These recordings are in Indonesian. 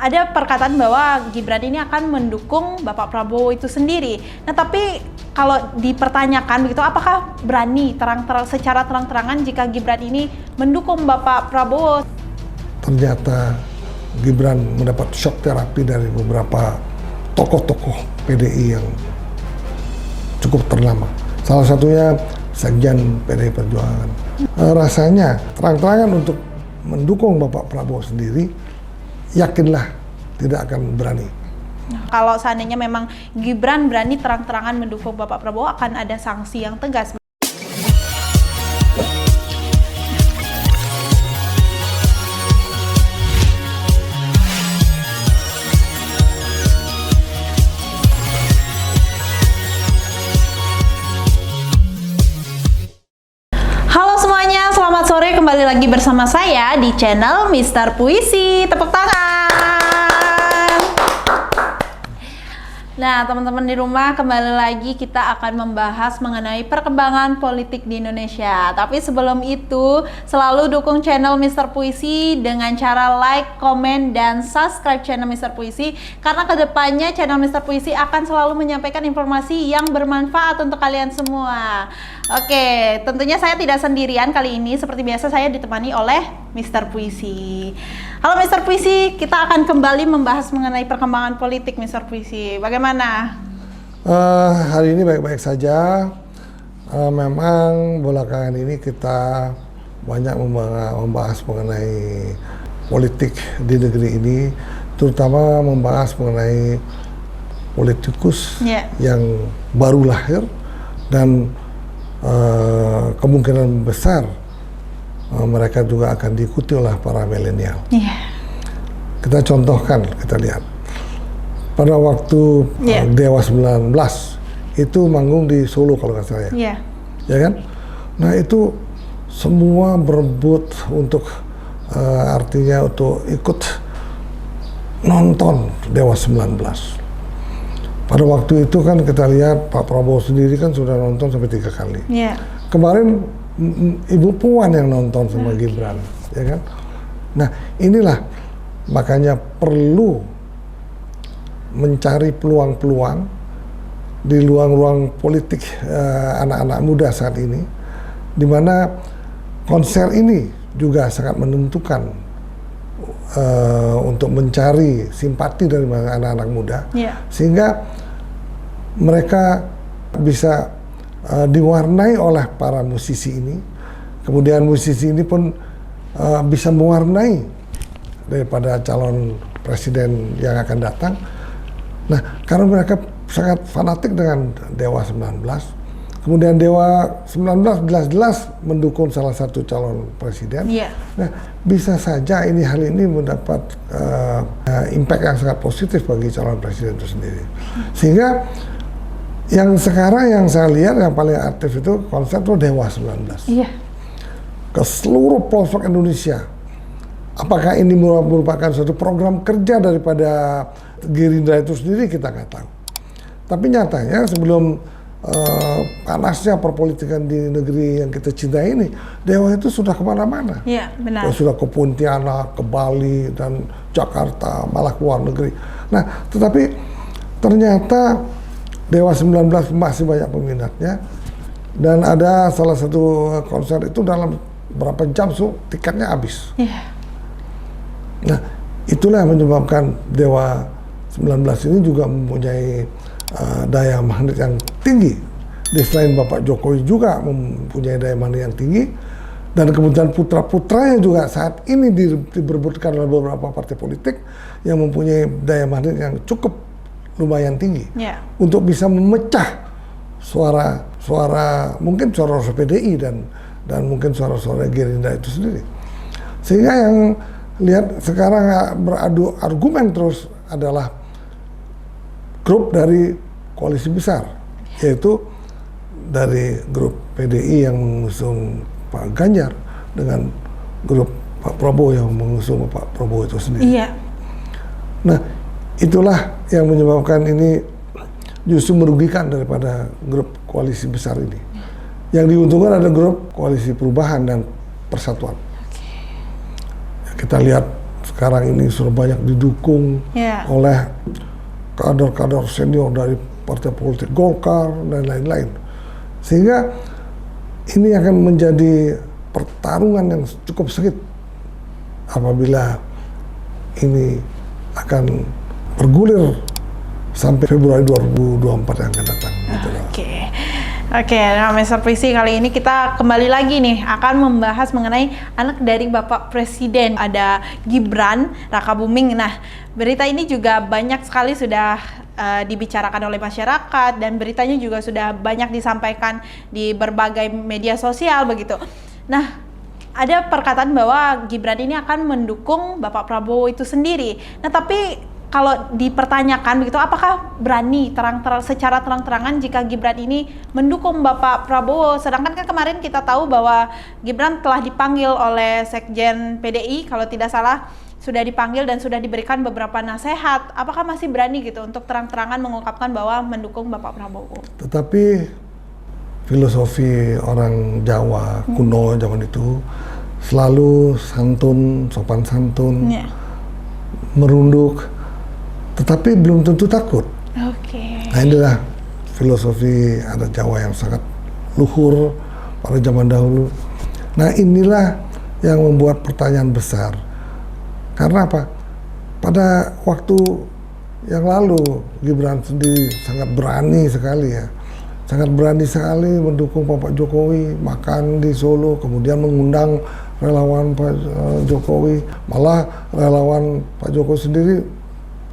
ada perkataan bahwa Gibran ini akan mendukung Bapak Prabowo itu sendiri. Nah, tapi kalau dipertanyakan begitu, apakah berani secara terang-terangan jika Gibran ini mendukung Bapak Prabowo? Ternyata Gibran mendapat shock terapi dari beberapa tokoh-tokoh PDI yang cukup ternama. Salah satunya Sekjen PDI Perjuangan. Rasanya terang-terangan untuk mendukung Bapak Prabowo sendiri, yakinlah tidak akan berani. Kalau seandainya memang Gibran berani terang-terangan mendukung Bapak Prabowo, akan ada sanksi yang tegas. Halo semuanya, selamat sore, kembali lagi bersama saya di channel Mister Puisi. Tepuk tangan. Nah, teman-teman di rumah, kembali lagi kita akan membahas mengenai perkembangan politik di Indonesia. Tapi sebelum itu, selalu dukung channel Mister Puisi dengan cara like, komen, dan subscribe channel Mister Puisi. Karena kedepannya channel Mister Puisi akan selalu menyampaikan informasi yang bermanfaat untuk kalian semua. Oke, tentunya saya tidak sendirian kali ini. Seperti biasa saya ditemani oleh Mister Puisi. Halo Mister Puisi, kita akan kembali membahas mengenai perkembangan politik Mister Puisi. Bagaimana? Hari ini baik-baik saja. Memang belakangan ini kita banyak membahas mengenai politik di negeri ini, terutama membahas mengenai politikus yang baru lahir dan kemungkinan besar mereka juga akan diikuti oleh para milenial. Kita contohkan, kita lihat pada waktu Dewa 19 itu manggung di Solo kalau nggak salah ya kan? Nah itu semua berebut untuk artinya untuk ikut nonton Dewa 19. Pada waktu itu kan kita lihat Pak Prabowo sendiri kan sudah nonton sampai 3 kali. Kemarin Ibu Puan yang nonton sama Gibran, ya kan? Nah inilah makanya perlu mencari peluang-peluang di ruang-ruang politik anak-anak muda saat ini, di mana konser ini juga sangat menentukan untuk mencari simpati dari anak-anak muda, sehingga mereka bisa diwarnai oleh para musisi ini, kemudian musisi ini pun bisa mewarnai daripada calon presiden yang akan datang. Nah, karena mereka sangat fanatik dengan Dewa 19, kemudian Dewa 19 jelas-jelas mendukung salah satu calon presiden. Nah, bisa saja hal ini mendapat impact yang sangat positif bagi calon presiden itu sendiri. Sehingga yang sekarang yang saya lihat yang paling aktif itu konsep itu Dewa 19. Ke seluruh pelosok Indonesia. Apakah ini merupakan suatu program kerja daripada Gerindra itu sendiri, kita nggak tahu. Tapi nyatanya sebelum panasnya perpolitikan di negeri yang kita cintai ini, Dewa itu sudah kemana-mana. Benar. Sudah ke Pontianak, ke Bali, dan Jakarta, malah ke luar negeri. Nah, tetapi ternyata Dewa 19 masih banyak peminatnya, dan ada salah satu konser itu dalam berapa jam tiketnya habis. Nah, itulah yang menyebabkan Dewa 19 ini juga mempunyai daya magnet yang tinggi. Selain Bapak Jokowi juga mempunyai daya magnet yang tinggi, dan kemudian putra-putranya juga saat ini diberebutkan oleh beberapa partai politik yang mempunyai daya magnet yang cukup lumayan tinggi untuk bisa memecah suara mungkin suara PDI dan mungkin suara Gerindra itu sendiri. Sehingga yang lihat sekarang beradu argumen terus adalah grup dari koalisi besar, yaitu dari grup PDI yang mengusung Pak Ganjar dengan grup Pak Prabowo yang mengusung Pak Prabowo itu sendiri. Nah, itulah yang menyebabkan ini justru merugikan daripada grup koalisi besar ini. Yang diuntungkan ada grup koalisi perubahan dan persatuan. Kita lihat sekarang ini sudah banyak didukung oleh kader-kader senior dari partai politik Golkar dan lain-lain. Sehingga ini akan menjadi pertarungan yang cukup sengit apabila ini akan bergulir sampai Februari 2024 yang akan datang. Oke, nah Mr. Puisi, kali ini kita kembali lagi nih akan membahas mengenai anak dari Bapak Presiden, ada Gibran Rakabuming. Nah, berita ini juga banyak sekali sudah dibicarakan oleh masyarakat dan beritanya juga sudah banyak disampaikan di berbagai media sosial begitu. Nah, ada perkataan bahwa Gibran ini akan mendukung Bapak Prabowo itu sendiri. Nah, tapi kalau dipertanyakan begitu, apakah berani secara terang-terangan jika Gibran ini mendukung Bapak Prabowo? Sedangkan kan kemarin kita tahu bahwa Gibran telah dipanggil oleh Sekjen PDI, kalau tidak salah sudah dipanggil dan sudah diberikan beberapa nasihat. Apakah masih berani gitu untuk terang-terangan mengungkapkan bahwa mendukung Bapak Prabowo? Tetapi filosofi orang Jawa kuno zaman itu selalu santun, sopan santun, merunduk, tetapi belum tentu takut. Nah, inilah filosofi adat Jawa yang sangat luhur pada zaman dahulu. Nah, inilah yang membuat pertanyaan besar. Karena apa? Pada waktu yang lalu Gibran sendiri sangat berani sekali ya. Sangat berani sekali mendukung Bapak Jokowi, makan di Solo, kemudian mengundang relawan Pak Jokowi. Malah relawan Pak Jokowi sendiri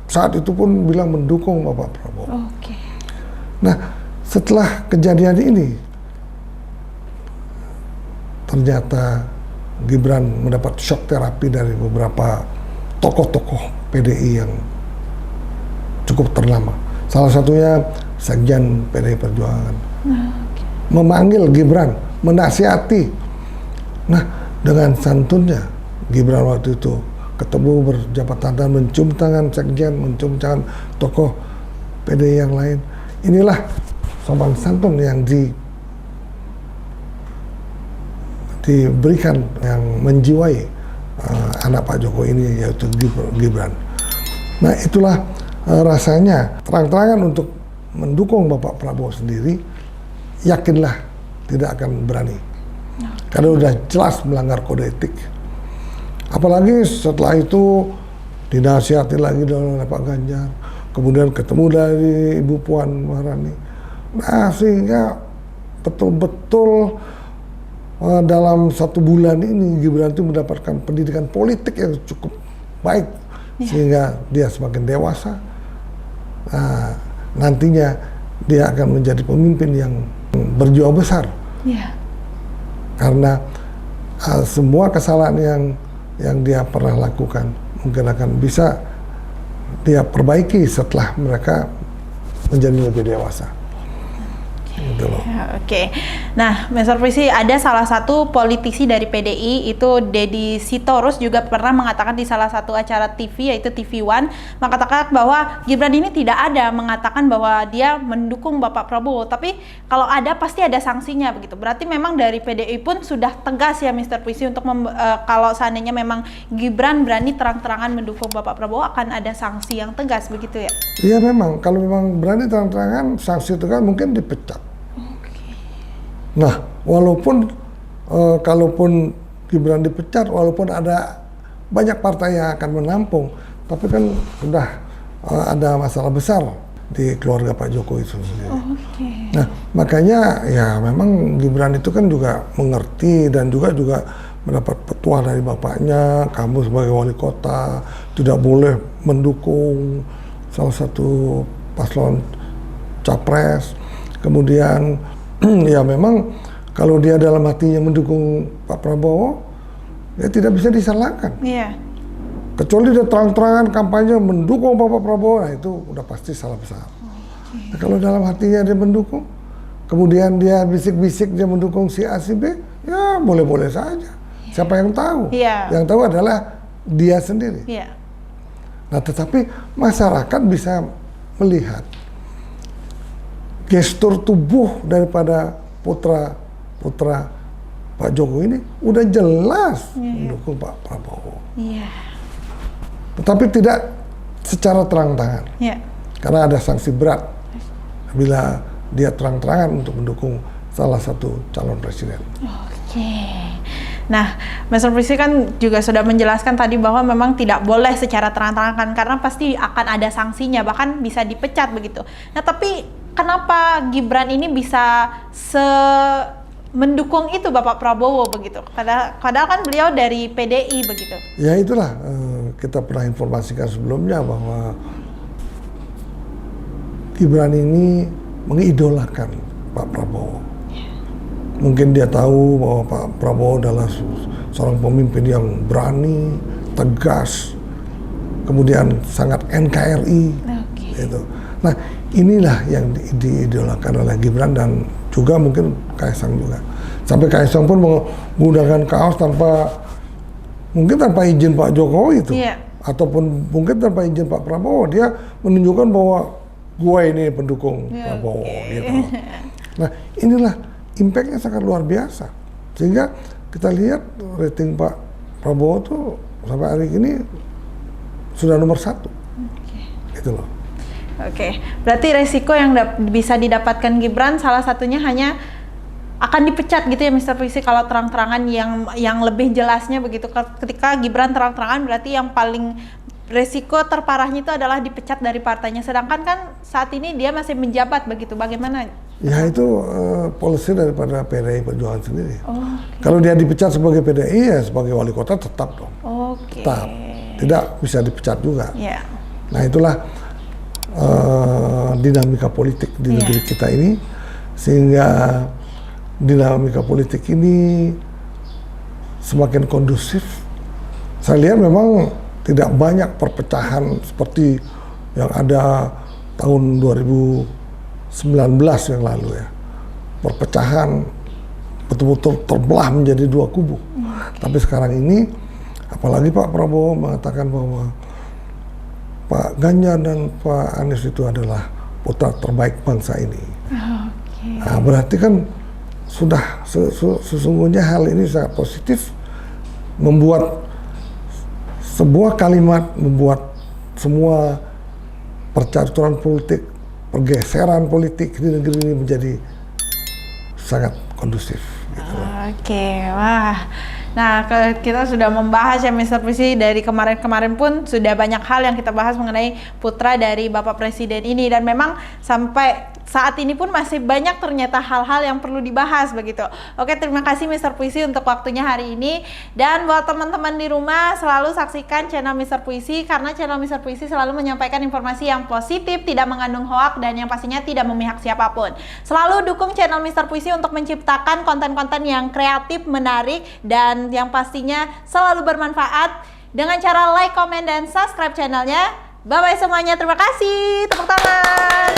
saat itu pun bilang mendukung Bapak Prabowo. Nah, setelah kejadian ini, ternyata Gibran mendapat shock terapi dari beberapa tokoh-tokoh PDI yang cukup ternama. Salah satunya Sekjen PDI Perjuangan. Memanggil Gibran, menasihati. Nah, dengan santunnya Gibran waktu itu ketemu berjabat tangan, mencium tangan Sekjen, mencium tangan tokoh PDI yang lain. Inilah sopan santun yang diberikan, yang menjiwai anak Pak Jokowi ini, yaitu Gibran. Nah, itulah rasanya terang-terangan untuk mendukung Bapak Prabowo sendiri, yakinlah tidak akan berani. Karena udah jelas melanggar kode etik. Apalagi setelah itu dinasihati lagi oleh Pak Ganjar, kemudian ketemu dari Ibu Puan Maharani. Nah, sehingga betul-betul dalam 1 bulan ini Gibran itu mendapatkan pendidikan politik yang cukup baik, sehingga dia semakin dewasa. Nah, nantinya dia akan menjadi pemimpin yang berjiwa besar. Karena semua kesalahan yang dia pernah lakukan mungkin akan bisa dia perbaiki setelah mereka menjadi lebih dewasa. Gitu loh. Nah, Mr. Puisi, ada salah satu politisi dari PDI, itu Deddy Sitorus, juga pernah mengatakan di salah satu acara TV, yaitu TV One, mengatakan bahwa Gibran ini tidak ada mengatakan bahwa dia mendukung Bapak Prabowo, tapi kalau ada pasti ada sanksinya begitu. Berarti memang dari PDI pun sudah tegas ya Mr. Puisi untuk kalau seandainya memang Gibran berani terang-terangan mendukung Bapak Prabowo, akan ada sanksi yang tegas begitu ya? Iya, memang kalau memang berani terang-terangan, sanksi tegas mungkin dipecat. Nah, walaupun kalaupun Gibran dipecat, walaupun ada banyak partai yang akan menampung, tapi kan sudah ada masalah besar di keluarga Pak Jokowi itu sendiri. Nah, makanya ya memang Gibran itu kan juga mengerti dan juga mendapat petua dari bapaknya, kamu sebagai wali kota tidak boleh mendukung salah satu paslon capres. Kemudian ya memang kalau dia dalam hatinya mendukung Pak Prabowo, ya tidak bisa disalahkan. Kecuali dia terang-terangan kampanye mendukung Bapak Prabowo, nah itu udah pasti salah besar. Nah, kalau dalam hatinya dia mendukung, kemudian dia bisik-bisik dia mendukung si A si B, ya boleh-boleh saja. Siapa yang tahu? Yang tahu adalah dia sendiri. Nah, tetapi masyarakat bisa melihat gestur tubuh daripada putra Pak Jokowi ini udah jelas mendukung Pak Prabowo. tetapi tidak secara terang-terangan. Ya. Karena ada sanksi berat bila dia terang-terangan untuk mendukung salah satu calon presiden. Oke. Nah, Mr. Puisi kan juga sudah menjelaskan tadi bahwa memang tidak boleh secara terang-terangan karena pasti akan ada sanksinya, bahkan bisa dipecat begitu. Nah, tapi kenapa Gibran ini bisa mendukung itu Bapak Prabowo begitu? Padahal kan beliau dari PDI begitu. Ya itulah, kita pernah informasikan sebelumnya bahwa Gibran ini mengidolakan Pak Prabowo. Mungkin dia tahu bahwa Pak Prabowo adalah seorang pemimpin yang berani, tegas, kemudian sangat NKRI. Gitu. Nah, inilah yang diidolakan oleh Gibran dan juga mungkin Kaisang juga. Sampai Kaisang pun menggunakan kaos mungkin tanpa izin Pak Jokowi itu. Yeah. Ataupun mungkin tanpa izin Pak Prabowo. Dia menunjukkan bahwa gue ini pendukung Prabowo. Gitu. Nah, inilah impact-nya sangat luar biasa. Sehingga kita lihat rating Pak Prabowo tuh sampai hari ini sudah nomor 1. Gitu loh. Oke, berarti resiko yang bisa didapatkan Gibran salah satunya hanya akan dipecat gitu ya Mr. Puisi kalau terang-terangan yang lebih jelasnya begitu. Ketika Gibran terang-terangan berarti yang paling resiko terparahnya itu adalah dipecat dari partainya. Sedangkan kan saat ini dia masih menjabat begitu. Bagaimana? Ya itu policy daripada PDI Perjuangan sendiri. Okay. Kalau dia dipecat sebagai PDI ya sebagai wali kota tetap dong. Oke. Tetap. Tidak bisa dipecat juga. Yeah. Nah itulah dinamika politik di negeri kita ini, sehingga dinamika politik ini semakin kondusif. Saya lihat memang tidak banyak perpecahan seperti yang ada tahun 2019 yang lalu ya. Perpecahan betul-betul terbelah menjadi 2 kubu. Tapi sekarang ini, apalagi Pak Prabowo mengatakan bahwa Pak Ganjar dan Pak Anies itu adalah putra terbaik bangsa ini. Nah, berarti kan sudah sesungguhnya hal ini sangat positif, membuat sebuah kalimat, membuat semua percaturan politik, pergeseran politik di negeri ini menjadi sangat kondusif. Gitu. Oke, wah. Nah, kita sudah membahas ya Mr. Puisi, dari kemarin-kemarin pun sudah banyak hal yang kita bahas mengenai putra dari Bapak Presiden ini, dan memang sampai saat ini pun masih banyak ternyata hal-hal yang perlu dibahas begitu. Oke, terima kasih Mr. Puisi untuk waktunya hari ini, dan buat teman-teman di rumah selalu saksikan channel Mr. Puisi karena channel Mr. Puisi selalu menyampaikan informasi yang positif, tidak mengandung hoak, dan yang pastinya tidak memihak siapapun. Selalu dukung channel Mr. Puisi untuk menciptakan konten-konten yang kreatif, menarik, dan yang pastinya selalu bermanfaat dengan cara like, comment, dan subscribe channelnya. Bye-bye semuanya, terima kasih, tepuk tangan.